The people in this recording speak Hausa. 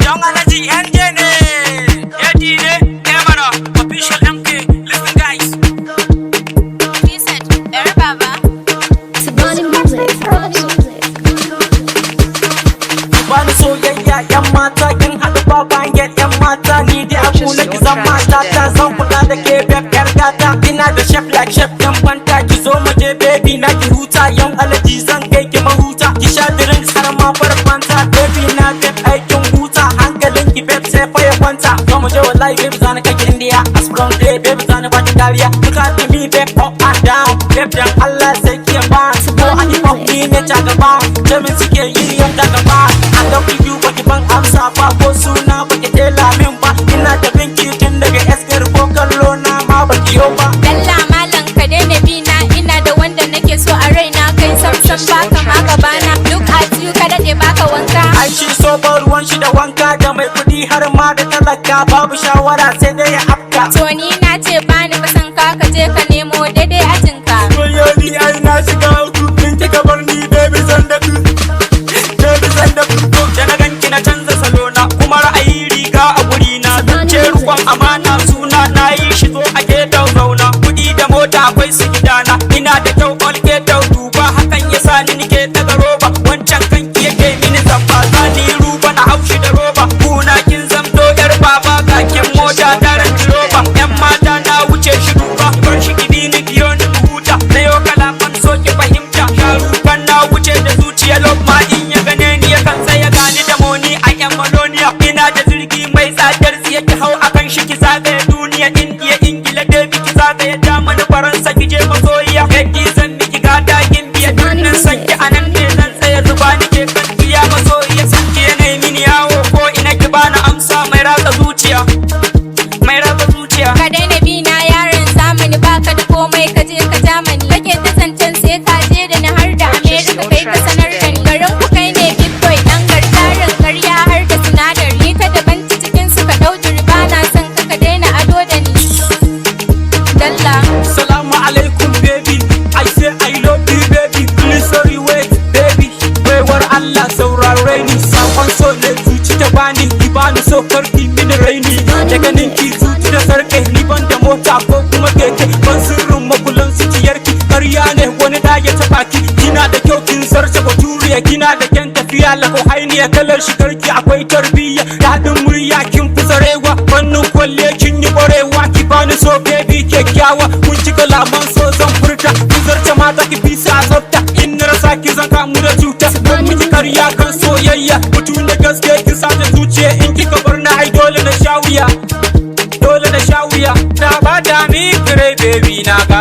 Young Energy NJ ne Emana official MK. Listen guys. Reset, Baba. Sabani music. Bani soyayya yan mata kin haɗu baban yan mata ni dai abu na ki zan mata ta zan kula da ke beb yar gata ina da chef like chef yan banta ki zo mu je baby na ki huta yan alaji zan kai ki mahuta ki sha drink har ma farfanta baby na beb aikin huta hankalin ki beb sai fa ya kwanta zo mu je wallahi baby zan kai ki India as from day baby zan ba ki dariya duka ki mi beb up and down beb dan Allah sai ki ba ko an yi pop ni ne ta gaba jamin suke yi yan ta gaba I love you baki ban amsa ba ko suna baki tela min ba ina da binki tun daga eskar ko kallo na ma baki yo ba Dalla malam ka daina bina ina da wanda nake so a raina kai sam baka ma gabana duk ajiyu ka dade baka wanka ai shi so ba ruwan shi da wanka da mai kudi har ma da talaka babu shawara sai dai ya afka to ni na ce bani basan ka je ka nemo daidai ajinka koyoni ai na shiga uku kin kika bar ni baby zan da ku baby zan da ku da na ganki na canza salo na kuma ra'ayi riga a guri na ce rukon amana suna na yi shi zo a gedau zauna kudi da mota akwai su gidana ina da kyau olke dau duba hakan yasa ni nike daga roba wancan kanki yake mini zamba zani ruba na haushi da roba kuna kin zamto yar baba kakin mota daren roba yan mata na wuce shi duba bar shi gidi ni biyo ni huta na yau kalaman so ki fahimta sharukan na wuce da zuciya lokma in ya gane ni yakan tsaya gani da moni a yan maloniya ina da jirgi mai tsadar siya ki hau akan shi ki zagaye duniya indiya ingila da ki zagaye jamani faransa ki je masoyiya yaki zan miki gada kin biya dinnan sanki anan ne zan tsaya zuba ni ke kan iya masoyiya sanki yanayi mini yawo ko ina ki bani amsa mai ratsa zuciya mai ratsa zuciya ka daina bina yaron zamani baka da komai ka je ka jamani kake ta zancen sai ka je da ni har da America kai ka sanar da ni garin ku kai ne big boy dan gargarin karya har da sinadari ta daban cikin su ka dau dirba na san ka daina ado da ni dalla Salamu alaikum baby I say I love you baby please sorry wait baby baiwar Allah saurare ni sakon so ne zuci ta bani ki bani so karki mini raini daga ninki zuci da sarke ni ban da mota ko kuma keke ban sirrin makulan zuciyarki karya ne wani da ya taba ki kina da kyau kin zarce baturiya kina da kyan tafiya lako hainiya kalar shigarki akwai tarbiyya daɗin murya kin fi tsarewa fannin kwalle kin yi ƙwarewa ki bani so baby kyakkyawa kun ci kalaman so zan furta kun zarce mata ki fi sa tsafta in na rasa ki zan kamu da cuta don miki karya kan soyayya mutum da gaske kin sa da zuciya in kika bar na ai dole na sha wuya na bada mi kire baby na ga